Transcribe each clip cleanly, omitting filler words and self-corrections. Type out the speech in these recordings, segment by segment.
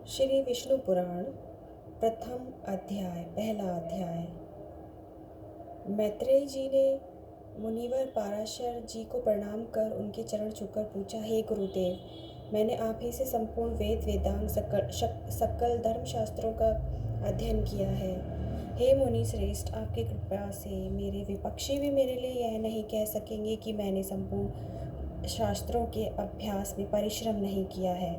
श्री विष्णु पुराण प्रथम अध्याय। पहला अध्याय। मैत्रेय जी ने मुनिवर पाराशर जी को प्रणाम कर उनके चरण छूकर पूछा, हे गुरुदेव, मैंने आप ही से संपूर्ण वेद वेदांग सकल धर्मशास्त्रों का अध्ययन किया है। हे मुनि श्रेष्ठ, आपकी कृपा से मेरे विपक्षी भी मेरे लिए यह नहीं कह सकेंगे कि मैंने संपूर्ण शास्त्रों के अभ्यास में परिश्रम नहीं किया है।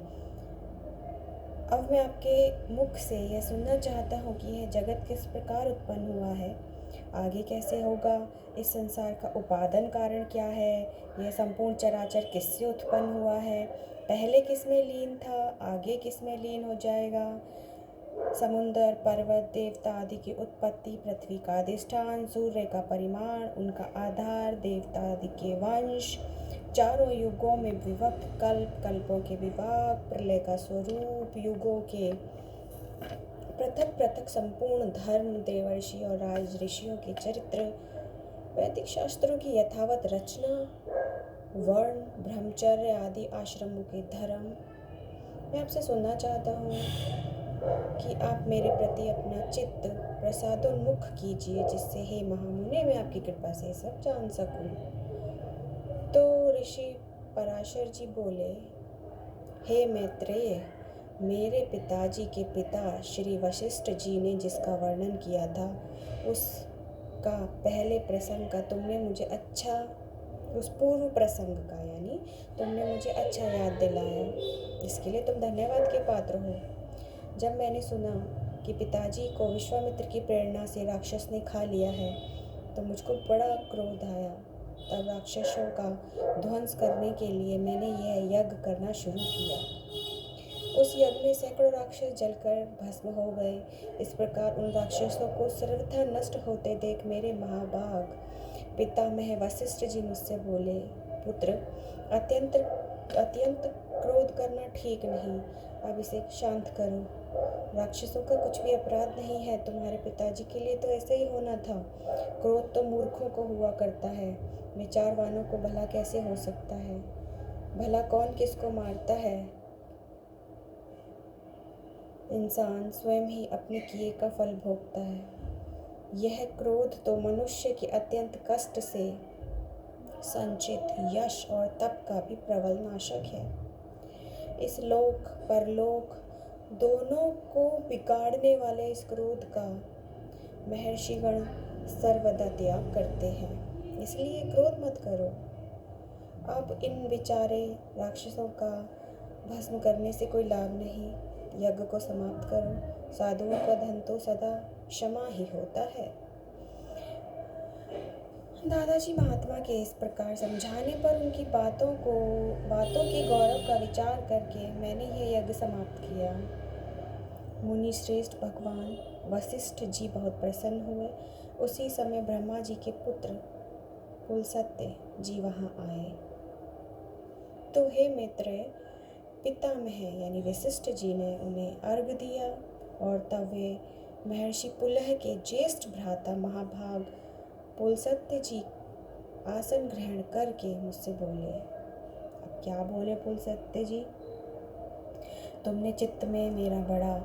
अब मैं आपके मुख से यह सुनना चाहता हूँ कि यह जगत किस प्रकार उत्पन्न हुआ है, आगे कैसे होगा, इस संसार का उपादान कारण क्या है, यह संपूर्ण चराचर किससे उत्पन्न हुआ है, पहले किस में लीन था, आगे किस में लीन हो जाएगा, समुद्र, पर्वत, देवता आदि की उत्पत्ति, पृथ्वी का अधिष्ठान, सूर्य का परिमाण, उनका आधार, देवता आदि के वंश, चारों युगों में विभक्त कल्प, कल्पों के विभाग, प्रलय का स्वरूप, युगों के पृथक पृथक संपूर्ण धर्म, देवर्षि और राज ऋषियों के चरित्र, वैदिक शास्त्रों की यथावत रचना, वर्ण, ब्रह्मचर्य आदि आश्रमों के धर्म। मैं आपसे सुनना चाहता हूँ कि आप मेरे प्रति अपना चित्त प्रसादोन्मुख कीजिए, जिससे हे महामुने मैं आपकी कृपा से सब जान सकूं। तो ऋषि पराशर जी बोले, हे मैत्रेय, मेरे पिताजी के पिता श्री वशिष्ठ जी ने जिसका वर्णन किया था, उसका पहले प्रसंग का तुमने मुझे अच्छा, उस पूर्व प्रसंग का यानी तुमने मुझे अच्छा याद दिलाया, इसके लिए तुम धन्यवाद के पात्र हो। जब मैंने सुना कि पिताजी को विश्वामित्र की प्रेरणा से राक्षस ने खा लिया है, तो मुझको बड़ा क्रोध आया। तब राक्षसों का ध्वंस करने के लिए मैंने यह यज्ञ करना शुरू किया। उस यज्ञ में सैकड़ों राक्षस जलकर भस्म हो गए। इस प्रकार उन राक्षसों को सर्वथा नष्ट होते देख मेरे महाभाग पितामह वशिष्ठ जी मुझसे बोले, पुत्र, अत्यंत क्रोध करना ठीक नहीं, अब इसे शांत करो। राक्षसों का कुछ भी अपराध नहीं है, तुम्हारे पिताजी के लिए तो ऐसे ही होना था। क्रोध तो मूर्खों को हुआ करता है, विचारवानों को भला कैसे हो सकता है। भला कौन किसको मारता है? इंसान स्वयं ही अपने किए का फल भोगता है। यह क्रोध तो मनुष्य के अत्यंत कष्ट से संचित यश और तप का भी प्रबल नाशक है। इस लोक परलोक दोनों को बिगाड़ने वाले इस क्रोध का महर्षिगण सर्वदा त्याग करते हैं, इसलिए क्रोध मत करो। अब इन बेचारे राक्षसों का भस्म करने से कोई लाभ नहीं, यज्ञ को समाप्त करो। साधुओं का धन तो सदा क्षमा ही होता है। दादाजी महात्मा के इस प्रकार समझाने पर उनकी बातों के गौरव का विचार करके मैंने यह यज्ञ समाप्त किया। मुनि श्रेष्ठ भगवान वशिष्ठ जी बहुत प्रसन्न हुए। उसी समय ब्रह्मा जी के पुत्र पुलस्त्य जी वहाँ आए। तो हे मैत्रेय, पितामह यानी वशिष्ठ जी ने उन्हें अर्घ्य दिया और तब वे महर्षि पुलह के ज्येष्ठ भ्राता महाभाग पुलस्त्य जी आसन ग्रहण करके मुझसे बोले। अब क्या बोले पुलस्त्य जी? तुमने चित्त में मेरा बड़ा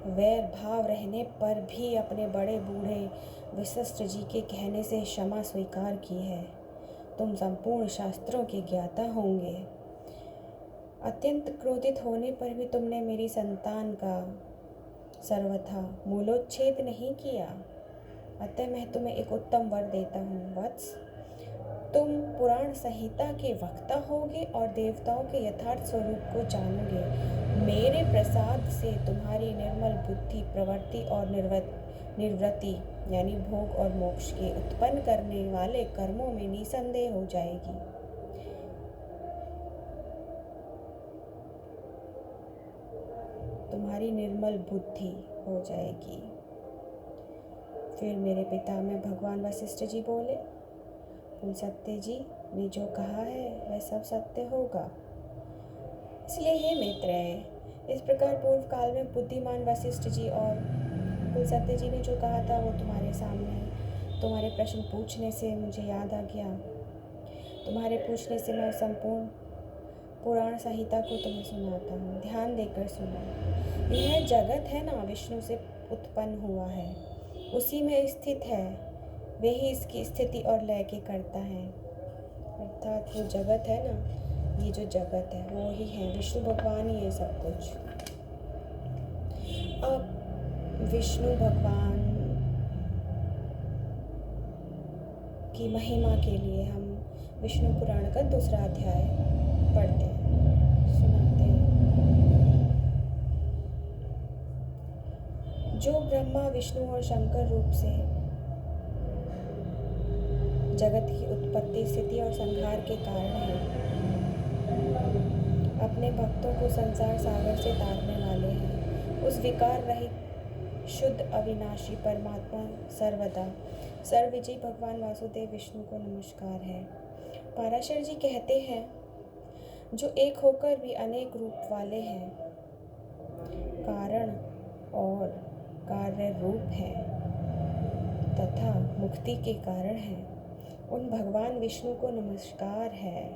वैर भाव रहने पर भी अपने बड़े बूढ़े वशिष्ठ जी के कहने से क्षमा स्वीकार की है। तुम संपूर्ण शास्त्रों के ज्ञाता होंगे। अत्यंत क्रोधित होने पर भी तुमने मेरी संतान का सर्वथा मूलोच्छेद नहीं किया। अतः मैं तुम्हें एक उत्तम वर देता हूँ। वत्स, तुम पुराण संहिता के वक्ता होगे और देवताओं के यथार्थ स्वरूप को जानोगे। मेरे प्रसाद से तुम्हारी निर्मल बुद्धि प्रवृत्ति और निवृत्ति यानी भोग और मोक्ष के उत्पन्न करने वाले कर्मों में निसंदेह हो जाएगी। तुम्हारी निर्मल बुद्धि हो जाएगी। फिर मेरे पिता में भगवान वशिष्ठ जी बोले, पुलस्त्य जी ने जो कहा है वह सब सत्य होगा। इसलिए हे मैत्रेय, इस प्रकार पूर्व काल में बुद्धिमान वशिष्ठ जी और पुलस्त्य जी ने जो कहा था वो तुम्हारे सामने है। तुम्हारे प्रश्न पूछने से मुझे याद आ गया। तुम्हारे पूछने से मैं संपूर्ण पुराण संहिता को तुम्हें सुनाता हूँ, ध्यान देकर सुनो। यह जगत है ना, विष्णु से उत्पन्न हुआ है, उसी में स्थित है, वे ही इसकी स्थिति और लय के करता है। अर्थात वो जगत है ना, ये जो जगत है वो ही है, विष्णु भगवान ही है सब कुछ। अब विष्णु भगवान की महिमा के लिए हम विष्णु पुराण का दूसरा अध्याय पढ़ते हैं, सुनाते हैं। जो ब्रह्मा विष्णु और शंकर रूप से जगत की उत्पत्ति, स्थिति और संहार के कारण हैं, अपने भक्तों को संसार सागर से तारने वाले हैं, उस विकार रहित शुद्ध अविनाशी परमात्मा सर्वदा सर्वविजयी भगवान वासुदेव विष्णु को नमस्कार है। पाराशर जी कहते हैं, जो एक होकर भी अनेक रूप वाले हैं, कारण और कार्य रूप हैं तथा मुक्ति के कारण हैं, उन भगवान विष्णु को नमस्कार है।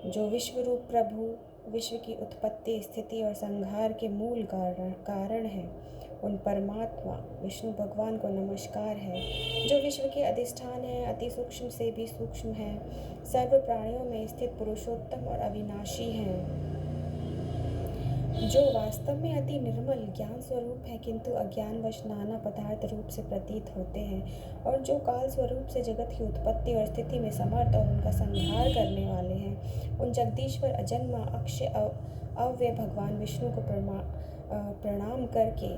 जो विश्व रूप प्रभु, विश्व की उत्पत्ति, स्थिति और संहार के मूल कारण है, उन परमात्मा विष्णु भगवान को नमस्कार है। जो विश्व के अधिष्ठान है, अति सूक्ष्म से भी सूक्ष्म है, सर्व प्राणियों में स्थित पुरुषोत्तम और अविनाशी हैं, जो वास्तव में अति निर्मल ज्ञान स्वरूप है, किंतु अज्ञानवश नाना पदार्थ रूप से प्रतीत होते हैं, और जो काल स्वरूप से जगत की उत्पत्ति और स्थिति में समर्थ और उनका संहार करने वाले हैं, उन जगदीश्वर अजन्मा अक्षय अव्यय भगवान विष्णु को प्रणाम करके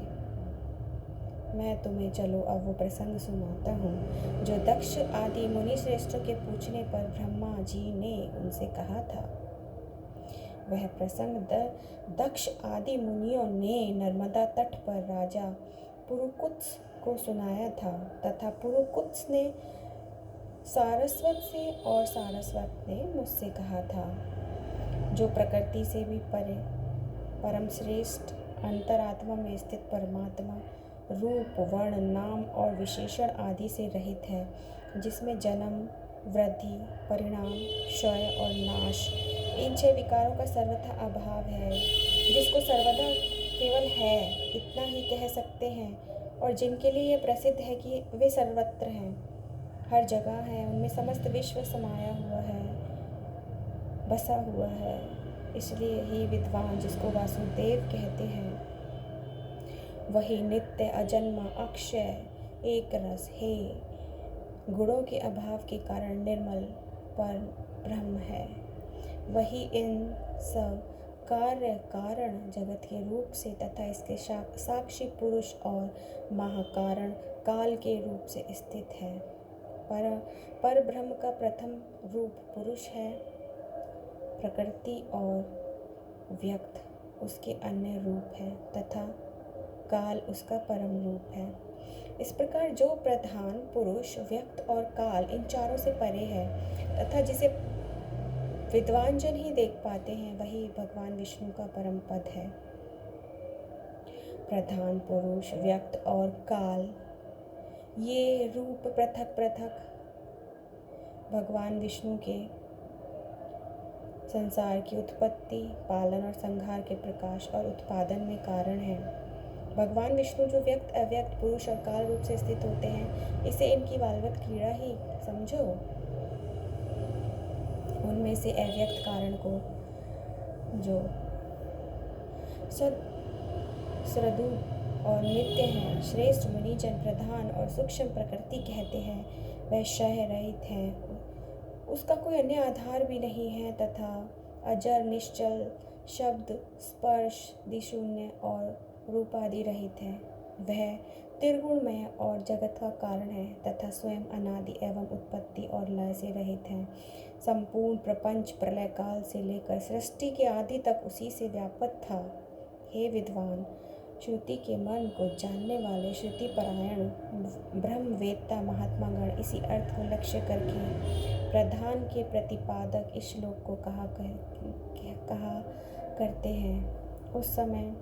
मैं तुम्हें चलो अब वो प्रसंग सुनाता हूँ, जो दक्ष आदि मुनि श्रेष्ठों के पूछने पर ब्रह्मा जी ने उनसे कहा था। वह प्रसंग दक्ष आदि मुनियों ने नर्मदा तट पर राजा पुरुकुत्स को सुनाया था, तथा पुरुकुत्स ने सारस्वत से और सारस्वत ने मुझसे कहा था। जो प्रकृति से भी परे, परम श्रेष्ठ अंतरात्मा में स्थित परमात्मा रूप, वर्ण, नाम और विशेषण आदि से रहित है, जिसमें जन्म, वृद्धि, परिणाम, क्षय और नाश, इन 6 विकारों का सर्वथा अभाव है, जिसको सर्वदा केवल है इतना ही कह सकते हैं, और जिनके लिए यह प्रसिद्ध है कि वे सर्वत्र हैं, हर जगह है, उनमें समस्त विश्व समाया हुआ है, बसा हुआ है। इसलिए ही विद्वान, जिसको वासुदेव कहते हैं, वही नित्य अजन्मा अक्षय एक रस है, गुणों के अभाव के कारण निर्मल पर ब्रह्म है। वही इन सब कार्य कारण जगत के रूप से तथा इसके साक्षी पुरुष और महाकारण काल के रूप से स्थित है। पर ब्रह्म का प्रथम रूप पुरुष है, प्रकृति और व्यक्त उसके अन्य रूप है, तथा काल उसका परम रूप है। इस प्रकार जो प्रधान पुरुष, व्यक्त और काल इन चारों से परे है, तथा जिसे विद्वान जन ही देख पाते हैं, वही भगवान विष्णु का परम पद है। प्रधान पुरुष, व्यक्त और काल, ये रूप पृथक पृथक भगवान विष्णु के संसार की उत्पत्ति, पालन और संहार के प्रकाश और उत्पादन में कारण है। भगवान विष्णु जो व्यक्त, अव्यक्त, पुरुष और काल रूप से स्थित होते हैं, इसे इनकी वालवत क्रीड़ा ही समझो। उनमें से अव्यक्त कारण को जो सद् और नित्य हैं, श्रेष्ठ मुनिजन प्रधान और सूक्ष्म प्रकृति कहते हैं, वह क्षय रहित है, उसका कोई अन्य आधार भी नहीं है, तथा अजर, निश्चल, शब्द, स्पर्श, दिशून्य और रूपादि रहित है। वह त्रिगुणमय और जगत का कारण है, तथा स्वयं अनादि एवं उत्पत्ति और लय से रहित है। संपूर्ण प्रपंच प्रलय काल से लेकर सृष्टि के आदि तक उसी से व्यापक था। हे विद्वान, श्रुति के मन को जानने वाले श्रुति परायण ब्रह्मवेत्ता महात्मागण इसी अर्थ को लक्ष्य करके प्रधान के प्रतिपादक इस श्लोक को कहा करते हैं। उस समय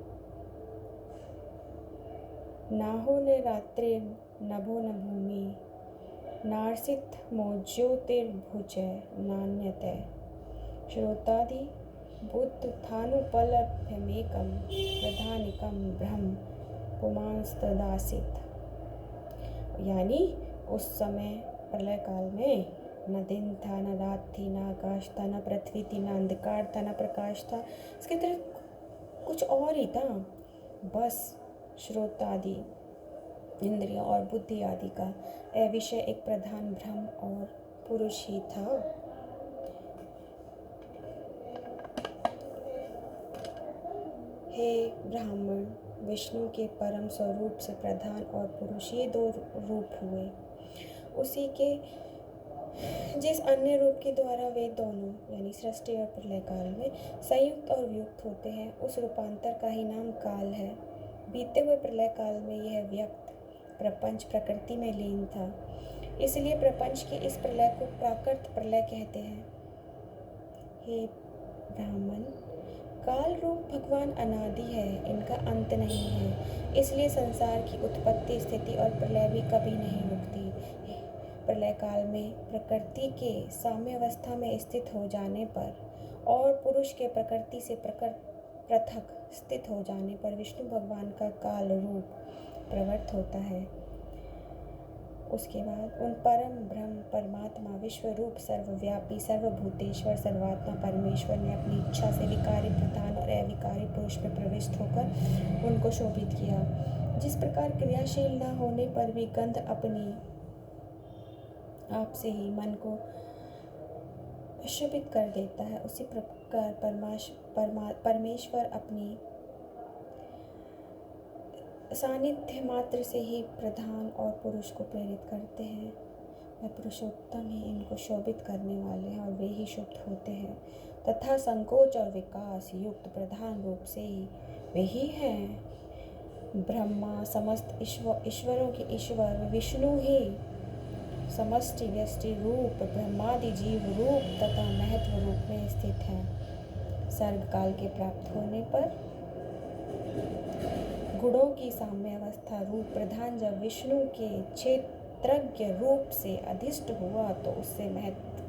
नाहो न रात्रि नभो न भूमि नार्सित मो ज्योतिर्भुज नान्यतः। श्रोतादि बुद्धथानुपलभ्यमेकं प्रधानिकं ब्रह्म पुमांस्तदासीत्। यानी उस समय प्रलय काल में न दिन था, न रात थी, न आकाश था, न पृथ्वी थी, न अंधकार था, न प्रकाश था। इसके तरह कुछ और ही था। बस श्रोतादि इंद्रिय और बुद्धि आदि का विषय एक प्रधान ब्रह्म और पुरुष ही था। हे ब्राह्मण, विष्णु के परम स्वरूप से प्रधान और पुरुष ये दो रूप हुए। उसी के जिस अन्य रूप के द्वारा वे दोनों यानी सृष्टि और प्रलय काल में संयुक्त और वियुक्त होते हैं, उस रूपांतर का ही नाम काल है। बीते हुए प्रलय काल में यह व्यक्त प्रपंच प्रकृति में लीन था, इसलिए प्रपंच के इस प्रलय को प्राकृत प्रलय कहते हैं। हे ब्राह्मण, काल रूप भगवान अनादि है, इनका अंत नहीं है, इसलिए संसार की उत्पत्ति, स्थिति और प्रलय भी कभी नहीं रुकती। प्रलय काल में प्रकृति के साम्यावस्था में स्थित हो जाने पर और पुरुष के प्रकृति से पृथक स्थित हो जाने पर विष्णु भगवान का काल रूप प्रवृत्त होता है। उसके बाद उन परम ब्रह्म परमात्मा विश्व रूप सर्वव्यापी सर्वभूतेश्वर सर्वात्मा परमेश्वर ने अपनी इच्छा से विकारी प्रधान और अविकारी पुरुष में प्रविष्ट होकर उनको शोभित किया। जिस प्रकार क्रियाशील न होने पर भी गंध अपनी आप से ही मन को शोभित कर देता है, उसी प्रकार परमेश्वर अपनी सानिध्य मात्र से ही प्रधान और पुरुष को प्रेरित करते हैं। वह पुरुषोत्तम ही इनको शोभित करने वाले हैं और वे ही शुद्ध होते हैं तथा संकोच और विकास युक्त प्रधान रूप से ही वे ही हैं। ब्रह्मा समस्त ईश्वरों के ईश्वर विष्णु ही समष्टि व्यष्टि रूप ब्रह्मादि जीव रूप तथा महत्व रूप में स्थित है। सर्ग काल के प्राप्त होने पर गुणों की साम्यावस्था रूप प्रधान जब विष्णु के क्षेत्रज्ञ रूप से अधिष्ठ हुआ तो उससे महत्त्व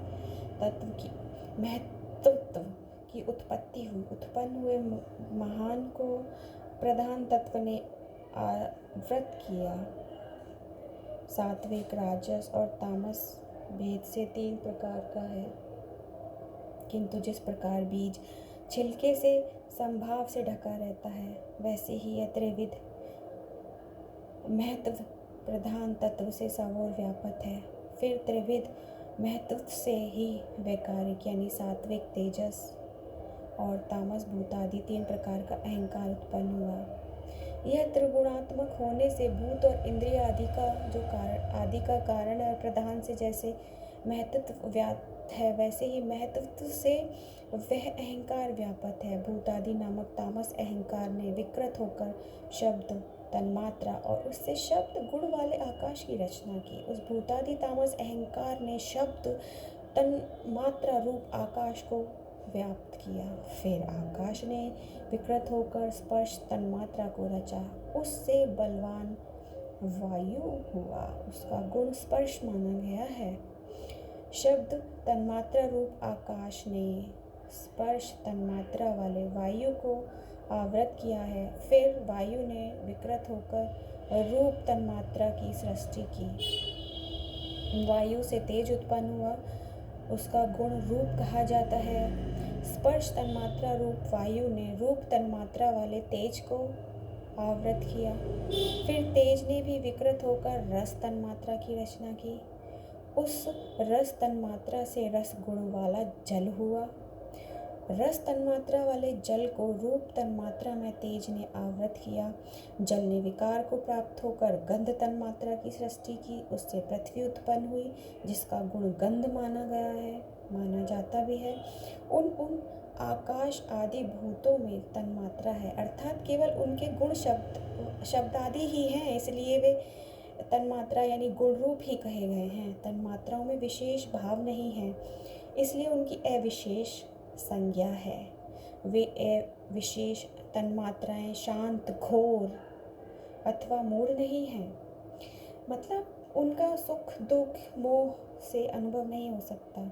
की उत्पत्ति हुई। उत्पन्न हुए महान को प्रधान तत्व ने आवृत किया। सात्विक, राजस और तामस भेद से 3 प्रकार का है, किंतु जिस प्रकार बीज छिलके से संभाव से ढका रहता है, वैसे ही यह त्रिविध महत्व प्रधान तत्व से सवोर व्यापक है। फिर त्रिविध महत्व से ही वैकारिक यानी सात्विक, तेजस और तामस भूत आदि 3 प्रकार का अहंकार उत्पन्न हुआ। यह त्रिगुणात्मक होने से भूत और इंद्रिय आदि का कारण और प्रधान से जैसे महत्व व्याप्त है, वैसे ही महत्व से वह अहंकार व्यापक है। भूतादि नामक तामस अहंकार ने विकृत होकर शब्द, तन्मात्रा और उससे शब्द गुण वाले आकाश की रचना की। उस भूतादि तामस अहंकार ने शब्द तन्मात्रा रूप आकाश को व्याप्त किया। फिर आकाश ने विकृत होकर स्पर्श तन्मात्रा को रचा। उससे बलवान वायु हुआ, उसका गुण स्पर्श माना गया है। शब्द तन्मात्रा रूप आकाश ने स्पर्श तन्मात्रा वाले वायु को आवृत किया है। फिर वायु ने विकृत होकर रूप तन्मात्रा की सृष्टि की। वायु से तेज उत्पन्न हुआ, उसका गुण रूप कहा जाता है। स्पर्श तन्मात्रा रूप वायु ने रूप तन्मात्रा वाले तेज को आवृत किया। फिर तेज ने भी विकृत होकर रस तन्मात्रा की रचना की। उस रस तन्मात्रा से रस गुण वाला जल हुआ। रस तन्मात्रा वाले जल को रूप तन्मात्रा में तेज ने आवृत किया। जल ने विकार को प्राप्त होकर गंध तन्मात्रा की सृष्टि की। उससे पृथ्वी उत्पन्न हुई, जिसका गुण गंध माना जाता भी है। उन आकाश आदि भूतों में तन्मात्रा है, अर्थात केवल उनके गुण शब्द आदि ही हैं, इसलिए वे तन्मात्रा यानी गुण रूप ही कहे गए हैं। तन्मात्राओं में विशेष भाव नहीं है, इसलिए उनकी अविशेष संज्ञा है। वे अविशेष तन्मात्राएं शांत, घोर अथवा मूढ़ नहीं हैं। मतलब उनका सुख दुख मोह से अनुभव नहीं हो सकता।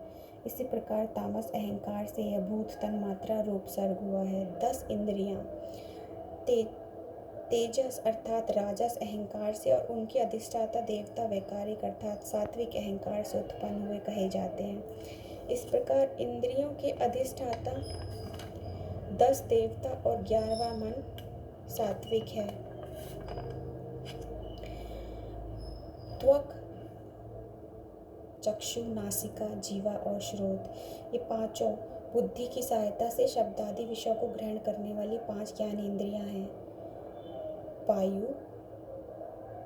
इसी प्रकार तामस अहंकार से यह भूत तन मात्रा रूप सर्ग हुआ है। 10 इंद्रियां तेजस अर्थात राजस अहंकार से और उनके अधिष्ठाता देवता वैकारिक अर्थात सात्विक अहंकार से उत्पन्न हुए कहे जाते हैं। इस प्रकार इंद्रियों के अधिष्ठाता 10 देवता और 11वां मन सात्विक है। त्वक, चक्षु, नासिका, जीवा और श्रोत, ये पांचों बुद्धि की सहायता से शब्द आदि विषयों को ग्रहण करने वाली 5 ज्ञानेंद्रियां हैं। पायु,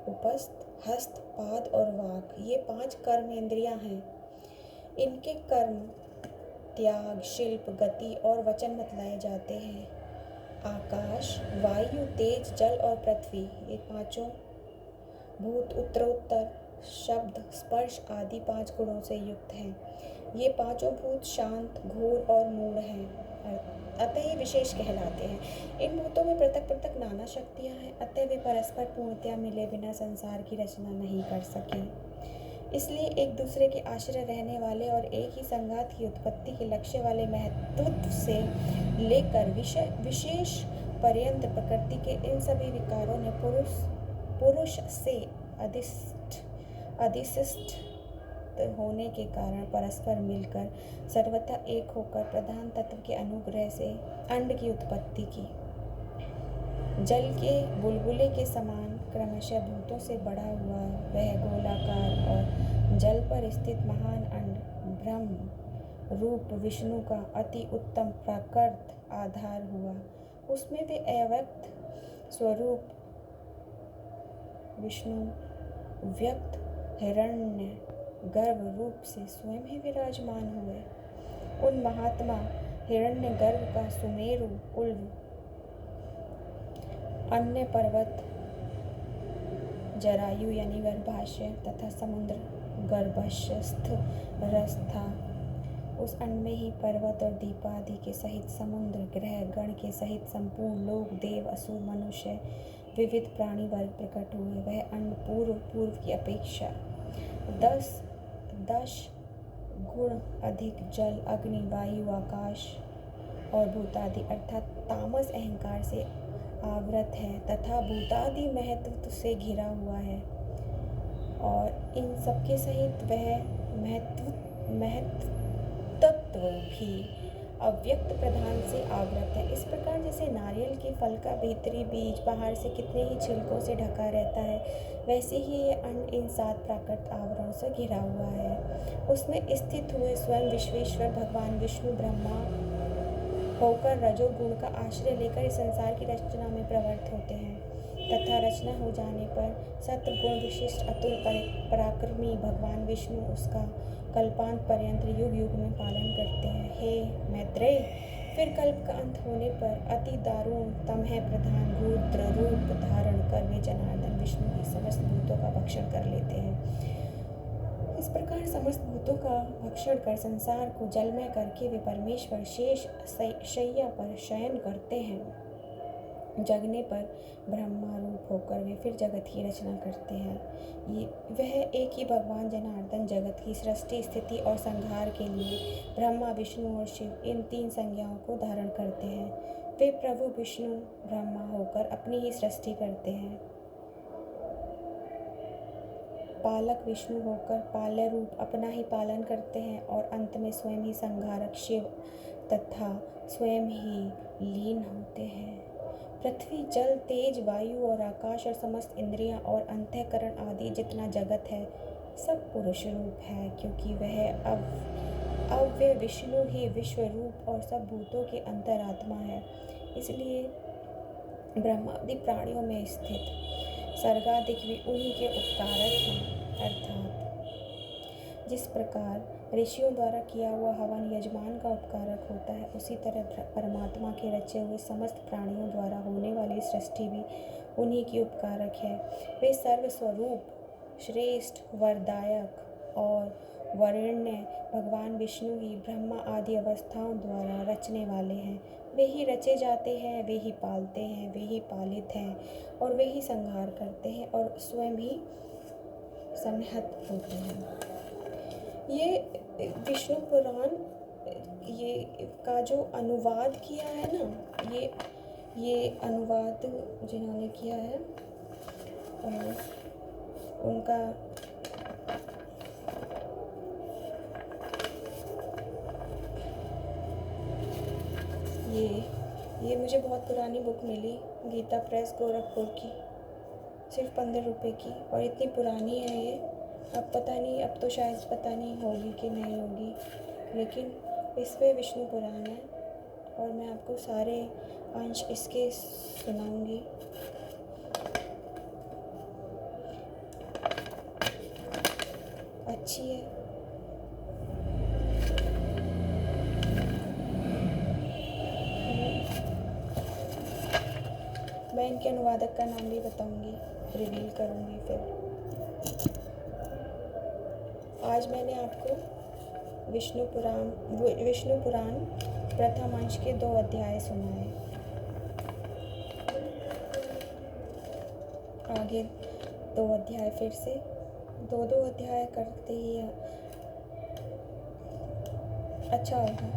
उपस्थ, हस्त, पाद और वाक, ये 5 कर्मेंद्रियां हैं। इनके कर्म त्याग, शिल्प, गति और वचन बतलाए जाते हैं। आकाश, वायु, तेज, जल और पृथ्वी, ये पांचों भूत उत्तरोत्तर शब्द, स्पर्श आदि 5 गुणों से युक्त हैं। ये पांचों भूत शांत, घोर और मूढ़ हैं, अतः ये विशेष कहलाते हैं। इन भूतों में पृथक पृथक नाना शक्तियां हैं, अतः वे परस्पर पूर्णतया मिले बिना संसार की रचना नहीं कर सके। इसलिए एक दूसरे के आश्रय रहने वाले और एक ही संघात की उत्पत्ति के लक्ष्य वाले महत्व से लेकर विशेष पर्यंत प्रकृति के इन सभी विकारों ने पुरुष से अधिष्ठ होने के कारण परस्पर मिलकर सर्वथा एक होकर प्रधान तत्व के अनुग्रह से अंड की उत्पत्ति की। जल के बुलबुले के समान क्रमशः भूतों से बड़ा हुआ वह गोलाकार और जल पर स्थित महान अंड ब्रह्म रूप विष्णु का अति उत्तम प्राकृत आधार हुआ। उसमें वे अव्यक्त स्वरूप विष्णु व्यक्त हिरण्य गर्भ रूप से स्वयं ही विराजमान हुए। उन महात्मा हिरण्य गर्भ का सुमेरु उल्व, अन्य पर्वत जरायु यानी गर्भाशय तथा समुद्र गर्भस्थ रस था। उस अंड में ही पर्वत और दीपादि के सहित समुद्र ग्रह गण के सहित संपूर्ण लोक देव असुर मनुष्य विविध प्राणी वर्ग प्रकट हुए। वह अंड पूर्व की अपेक्षा 10 गुण अधिक जल, अग्नि, वायु, आकाश और भूतादि अर्थात तामस अहंकार से आवृत है तथा भूतादि महत्व से घिरा हुआ है और इन सबके सहित वह महत्व भी अव्यक्त प्रधान से आवृत है। इस प्रकार जैसे नारियल के फल का भीतरी बीज बाहर से कितने ही छिलकों से ढका रहता है, वैसे ही ये अंड इन 7 प्राकृत आवरणों से घिरा हुआ है। उसमें स्थित हुए स्वयं विश्वेश्वर भगवान विष्णु ब्रह्मा होकर रजोगुण का आश्रय लेकर इस संसार की रचना में प्रवृत्त होते हैं तथा रचना हो जाने पर सत्गुण विशिष्ट अतुल पराक्रमी भगवान विष्णु उसका कल्पांत पर्यंत युग युग में पालन करते हैं। हे मैत्रेय, फिर कल्प का अंत होने पर अति दारुण तमह प्रधान रुद्र रूप धारण कर वे जनार्दन विष्णु की समस्त भूतों का भक्षण कर लेते हैं। इस प्रकार समस्त भूतों का भक्षण कर संसार को जलमय करके वे परमेश्वर शेष शैया पर शयन करते हैं। जगने पर ब्रह्मा रूप होकर वे फिर जगत की रचना करते हैं। वह एक ही भगवान जनार्दन जगत की सृष्टि स्थिति और संहार के लिए ब्रह्मा विष्णु और शिव इन 3 संज्ञाओं को धारण करते हैं। वे प्रभु विष्णु ब्रह्मा होकर अपनी ही सृष्टि करते हैं, पालक विष्णु होकर पाल्य रूप अपना ही पालन करते हैं और अंत में स्वयं ही संहारक शिव तथा स्वयं ही लीन होते हैं। पृथ्वी, जल, तेज, वायु और आकाश और समस्त इंद्रियां और अंतःकरण आदि जितना जगत है सब पुरुष रूप है, क्योंकि वह अव्यय विष्णु ही विश्व रूप और सब भूतों के अंतरात्मा है। इसलिए ब्रह्मादि प्राणियों में स्थित सर्गाधिक भी उन्हीं के उपकारक हैं। अर्थात जिस प्रकार ऋषियों द्वारा किया हुआ हवन यजमान का उपकारक होता है, उसी तरह परमात्मा के रचे हुए समस्त प्राणियों द्वारा होने वाली सृष्टि भी उन्हीं की उपकारक है। वे सर्वस्वरूप श्रेष्ठ वरदायक और वरेण्य भगवान विष्णु ही ब्रह्मा आदि अवस्थाओं द्वारा रचने वाले हैं। वे ही रचे जाते हैं, वे ही पालते हैं, वे ही पालित हैं और वे ही संहार करते हैं और स्वयं ही संहत होते हैं। ये विष्णु पुराण ये का जो अनुवाद किया है ना, ये अनुवाद जिन्होंने किया है उनका ये मुझे बहुत पुरानी बुक मिली, गीता प्रेस गोरखपुर की, सिर्फ 15 रुपये की, और इतनी पुरानी है ये। अब पता नहीं, अब तो शायद पता नहीं होगी कि नहीं होगी, लेकिन इस पे विष्णु पुराण है और मैं आपको सारे अंश इसके सुनाऊंगी। अच्छी है। मैं इनके अनुवादक का नाम भी बताऊंगी, रिवील करूंगी फिर। आज मैंने आपको विष्णु पुराण प्रथम अंश के 2 अध्याय सुनाए। आगे 2 अध्याय फिर से 2-2 अध्याय करते ही अच्छा होगा।